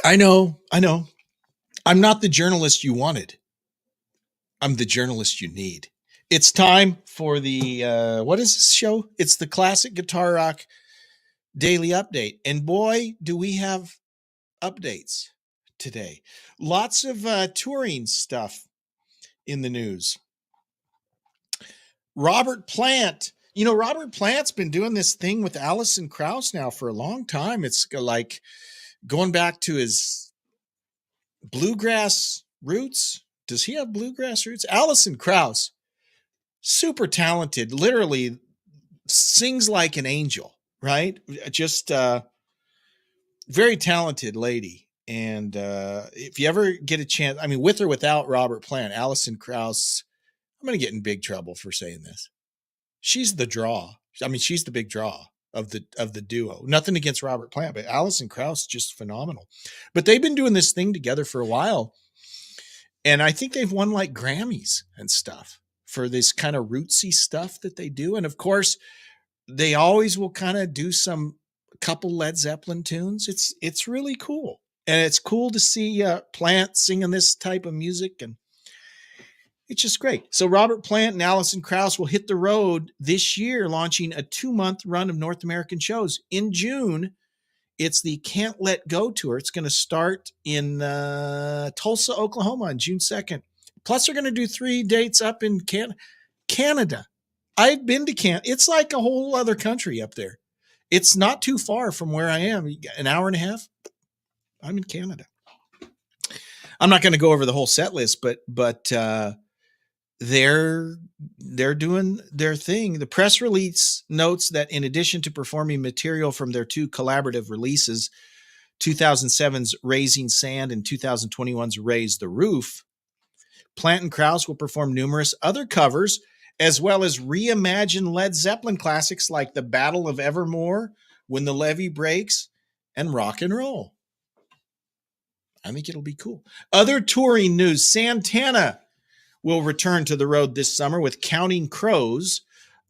I know. I know. I'm not the journalist you wanted. I'm the journalist you need. It's time for the what is this show? It's the Classic Guitar Rock Daily Update. And boy, do we have updates today. Lots of touring stuff in the news. Robert Plant. You know, Robert Plant's been doing this thing with Alison Krauss now for a long time. It's like going back to his bluegrass roots. Does he have bluegrass roots? Alison Krauss, super talented, literally sings like an angel, right? Just very talented lady. And if you ever get a chance, I mean, with or without Robert Plant, Alison Krauss, I'm going to get in big trouble for saying this. She's the draw. I mean, she's the big draw of the duo. Nothing against Robert Plant, but Alison Krauss just phenomenal. But they've been doing this thing together for a while, and I think they've won like Grammys and stuff for this kind of rootsy stuff that they do. And of course, they always will kind of do some couple Led Zeppelin tunes. It's really cool, and it's cool to see Plant singing this type of music, and it's just great. So Robert Plant and Alison Krauss will hit the road this year, launching a 2-month run of North American shows. In June, it's the Can't Let Go tour. It's going to start in Tulsa, Oklahoma on June 2nd. Plus, they're going to do 3 dates up in Canada. I've been to Canada. It's like a whole other country up there. It's not too far from where I am. An hour and a half. I'm in Canada. I'm not going to go over the whole set list, but they're doing their thing. The press release notes that in addition to performing material from their 2 collaborative releases, 2007's Raising Sand and 2021's Raise the Roof, Plant and Krauss will perform numerous other covers, as well as reimagine Led Zeppelin classics like The Battle of Evermore, When the Levee Breaks, and Rock and Roll. I think it'll be cool. Other touring news: Santana will return to the road this summer with Counting Crows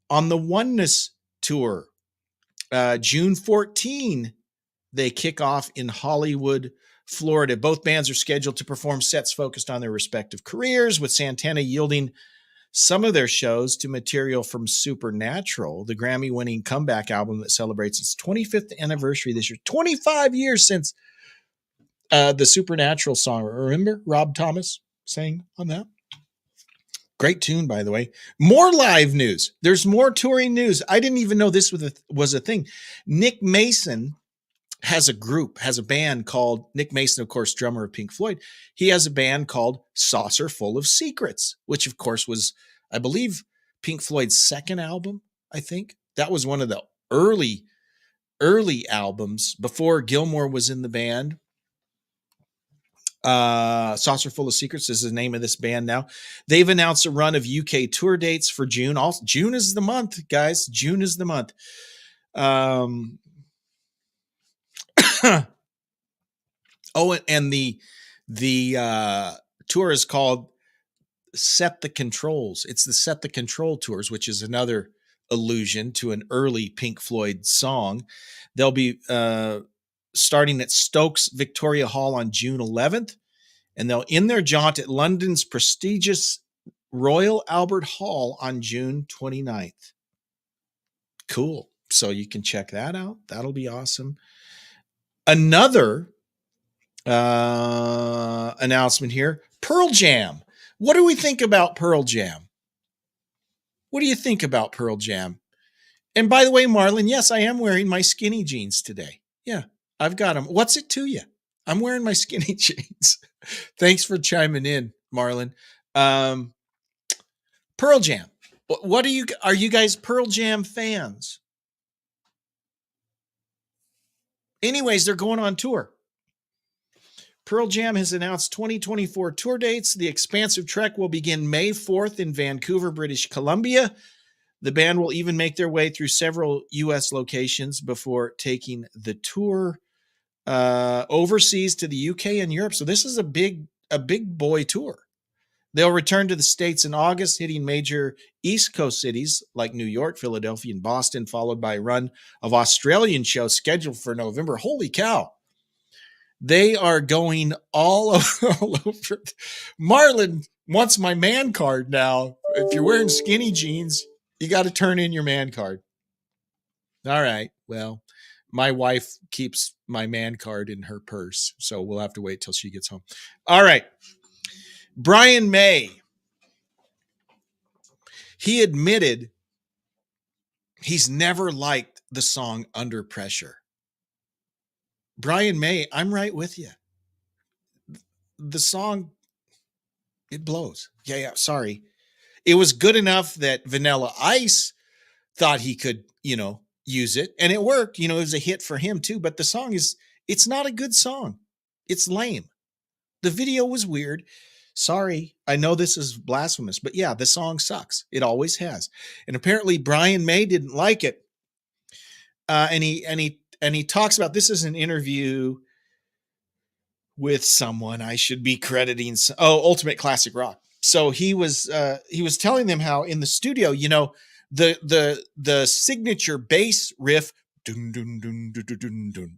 on the Oneness Tour. June 14, they kick off in Hollywood, Florida. Both bands are scheduled to perform sets focused on their respective careers, with Santana yielding some of their shows to material from Supernatural, the Grammy-winning comeback album that celebrates its 25th anniversary this year. 25 years since the Supernatural song. Remember Rob Thomas sang on that? Great tune, by the way. More live news. There's more touring news. I didn't even know this was a thing. Nick Mason has a band called, Nick Mason, of course, drummer of Pink Floyd. He has a band called Saucer Full of Secrets, which of course was, I believe, Pink Floyd's second album, I think. That was one of the early albums before Gilmour was in the band. Saucer Full of Secrets is the name of this band now. They've announced a run of UK tour dates for June. June is the month, guys. June is the month. And the tour is called Set the Controls. It's the Set the Control Tours, which is another allusion to an early Pink Floyd song. They'll be starting at Stokes Victoria Hall on June 11th, and they'll end their jaunt at London's prestigious Royal Albert Hall on June 29th. Cool. So you can check that out. That'll be awesome. Another announcement here, Pearl Jam. What do we think about Pearl Jam? What do you think about Pearl Jam? And by the way, Marlon, yes, I am wearing my skinny jeans today. Yeah, I've got them. What's it to you? I'm wearing my skinny jeans. Thanks for chiming in, Marlon. Pearl Jam. Are you guys Pearl Jam fans? Anyways, they're going on tour. Pearl Jam has announced 2024 tour dates. The expansive trek will begin May 4th in Vancouver, British Columbia. The band will even make their way through several U.S. locations before taking the tour overseas to the U.K. and Europe. So this is a big boy tour. They'll return to the States in August, hitting major East Coast cities like New York, Philadelphia, and Boston, followed by a run of Australian shows scheduled for November. Holy cow. They are going all over. Marlon wants my man card now. If you're wearing skinny jeans, you got to turn in your man card. All right. Well, my wife keeps my man card in her purse, so we'll have to wait till she gets home. All right. Brian May. He admitted he's never liked the song Under Pressure. Brian May, I'm right with you. The song, it blows. Yeah, sorry. It was good enough that Vanilla Ice thought he could, use it, and it worked. It was a hit for him too, but the song it's not a good song. It's lame. The video was weird. Sorry, I know this is blasphemous, but yeah, the song sucks. It always has. And apparently Brian May didn't like it. And he talks about, this is an interview with someone I should be crediting. Ultimate Classic Rock. So he was telling them how in the studio, the signature bass riff, dun dun dun dun dun dun dun.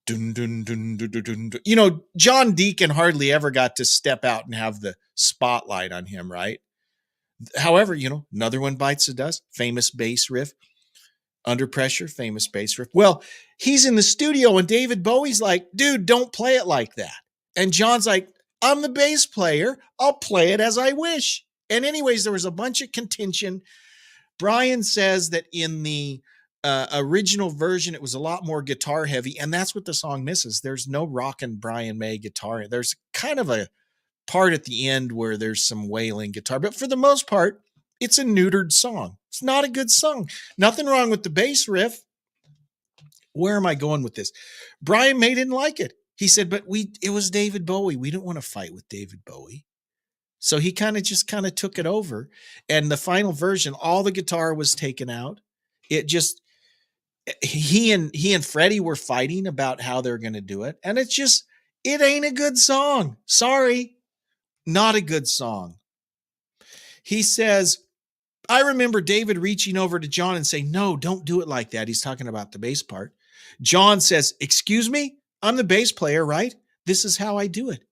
Dun, dun, dun, dun, dun, dun. John Deacon hardly ever got to step out and have the spotlight on him, right? However, Another One Bites the Dust, famous bass riff. Under Pressure, famous bass riff. Well, he's in the studio and David Bowie's like, dude, don't play it like that. And John's like, I'm the bass player. I'll play it as I wish. And anyways, there was a bunch of contention. Brian says that in the original version, it was a lot more guitar heavy, and that's what the song misses. There's no rockin' Brian May guitar. There's kind of a part at the end where there's some wailing guitar, but for the most part, it's a neutered song. It's not a good song. Nothing wrong with the bass riff. Where am I going with this? Brian May didn't like it. He said, but it was David Bowie. We didn't want to fight with David Bowie. So he kind of took it over. And the final version, all the guitar was taken out. He and Freddie were fighting about how they're going to do it. And it ain't a good song. Sorry. Not a good song. He says, I remember David reaching over to John and saying, no, don't do it like that. He's talking about the bass part. John says, excuse me, I'm the bass player, right? This is how I do it.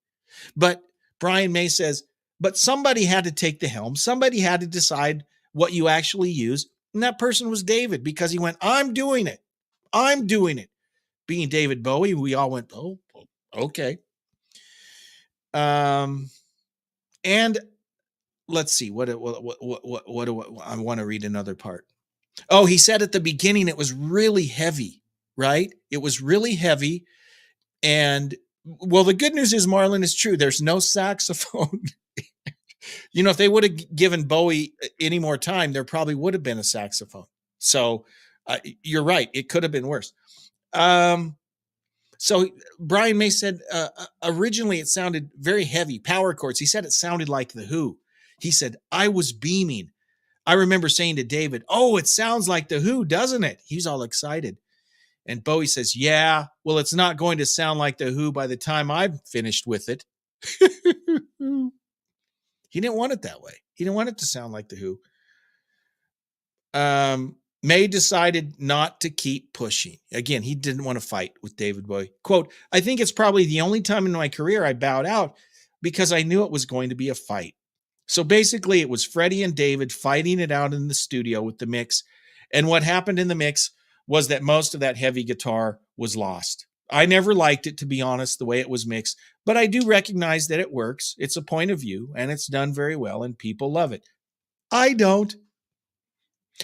But Brian May says, but somebody had to take the helm. Somebody had to decide what you actually use. And that person was David, because he went, I'm doing it. I'm doing it. Being David Bowie, we all went, oh, okay. And let's see, what I want to read another part. Oh, he said at the beginning, it was really heavy, right? It was really heavy. And well, the good news is, Marlon, is true. There's no saxophone. If they would have given Bowie any more time, there probably would have been a saxophone. So you're right. It could have been worse. So Brian May said, originally it sounded very heavy, power chords. He said it sounded like The Who. He said, I was beaming. I remember saying to David, oh, it sounds like The Who, doesn't it? He's all excited. And Bowie says, yeah, well, it's not going to sound like The Who by the time I'm finished with it. He didn't want it that way. He didn't want it to sound like The Who. May decided not to keep pushing. Again, he didn't want to fight with David Bowie. Quote, I think it's probably the only time in my career I bowed out because I knew it was going to be a fight. So basically, it was Freddie and David fighting it out in the studio with the mix. And what happened in the mix was that most of that heavy guitar was lost. I never liked it, to be honest, the way it was mixed, but I do recognize that it works. It's a point of view, and it's done very well, and people love it. I don't.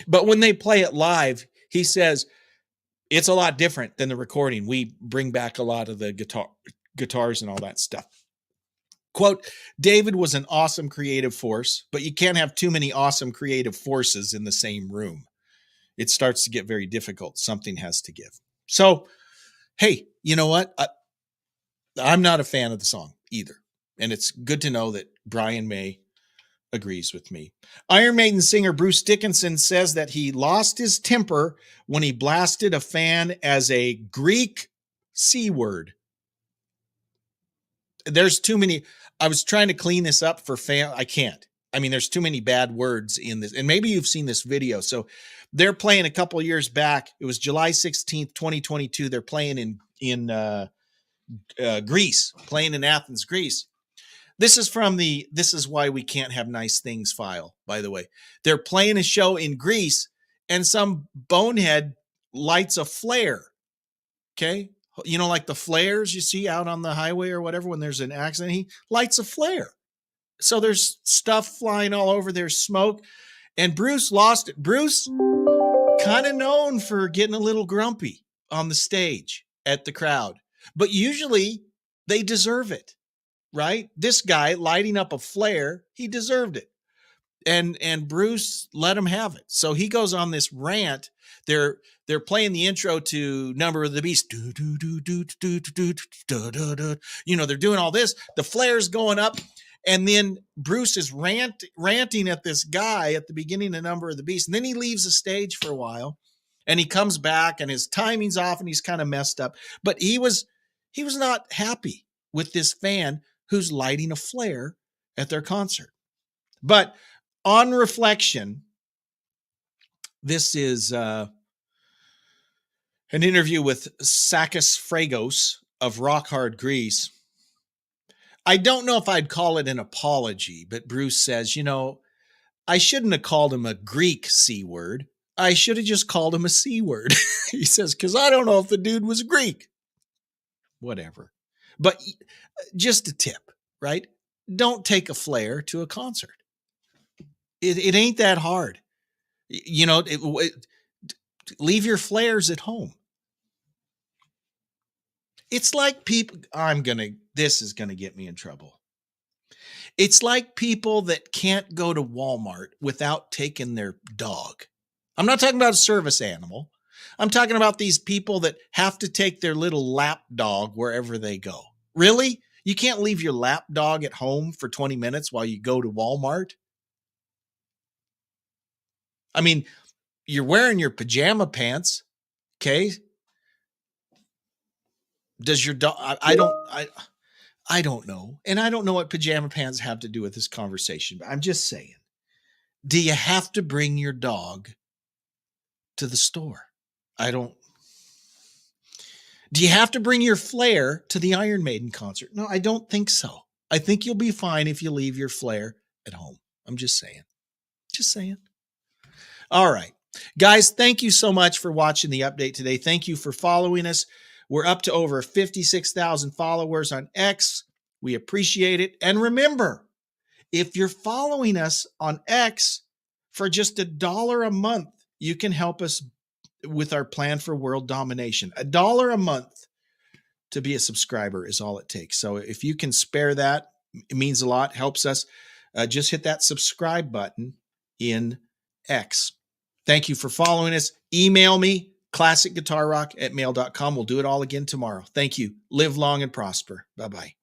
But when they play it live, he says, it's a lot different than the recording. We bring back a lot of the guitars and all that stuff. Quote, David was an awesome creative force, but you can't have too many awesome creative forces in the same room. It starts to get very difficult. Something has to give. So, hey, you know what? I'm not a fan of the song either. And it's good to know that Brian May agrees with me. Iron Maiden singer Bruce Dickinson says that he lost his temper when he blasted a fan as a Greek C word. There's too many. I was trying to clean this up for fan. I can't. I mean, there's too many bad words in this. And maybe you've seen this video. So they're playing a couple of years back. It was July 16th, 2022. They're playing in Greece, playing in Athens, Greece. This is from the This Is Why We Can't Have Nice Things file, by the way. They're playing a show in Greece, and some bonehead lights a flare. Okay. You know, like the flares you see out on the highway or whatever when there's an accident, he lights a flare. So there's stuff flying all over, there's smoke, and Bruce lost it. Bruce, kind of known for getting a little grumpy on the stage at the crowd, but usually they deserve it, right? This guy lighting up a flare, he deserved it. And Bruce let him have it. So he goes on this rant. They're playing the intro to Number of the Beast. You know, they're doing all this. The flare's going up. And then Bruce is ranting at this guy at the beginning of Number of the Beast. And then he leaves the stage for a while. And he comes back and his timing's off and he's kind of messed up. But he was not happy with this fan who's lighting a flare at their concert. But on reflection, this is an interview with Sakis Fragos of Rock Hard Greece. I don't know if I'd call it an apology, but Bruce says, you know, I shouldn't have called him a Greek C word. I should have just called him a C word. He says, because I don't know if the dude was Greek. Whatever. But just a tip, right? Don't take a flare to a concert. It ain't that hard. You know, leave your flares at home. It's like people, this is going to get me in trouble. It's like people that can't go to Walmart without taking their dog. I'm not talking about a service animal. I'm talking about these people that have to take their little lap dog wherever they go. Really? You can't leave your lap dog at home for 20 minutes while you go to Walmart? I mean, you're wearing your pajama pants, okay? Does your dog? I don't know, and I don't know what pajama pants have to do with this conversation. But I'm just saying, do you have to bring your dog to the store? Do you have to bring your flare to the Iron Maiden concert? No, I don't think so. I think you'll be fine if you leave your flare at home. I'm just saying. Just saying. All right. Guys, thank you so much for watching the update today. Thank you for following us. We're up to over 56,000 followers on X. We appreciate it. And remember, if you're following us on X for just $1 a month, you can help us with our plan for world domination. $1 a month to be a subscriber is all it takes. So if you can spare that, it means a lot, helps us. Just hit that subscribe button in X. Thank you for following us. Email me, classicguitarrock@mail.com. We'll do it all again tomorrow. Thank you. Live long and prosper. Bye-bye.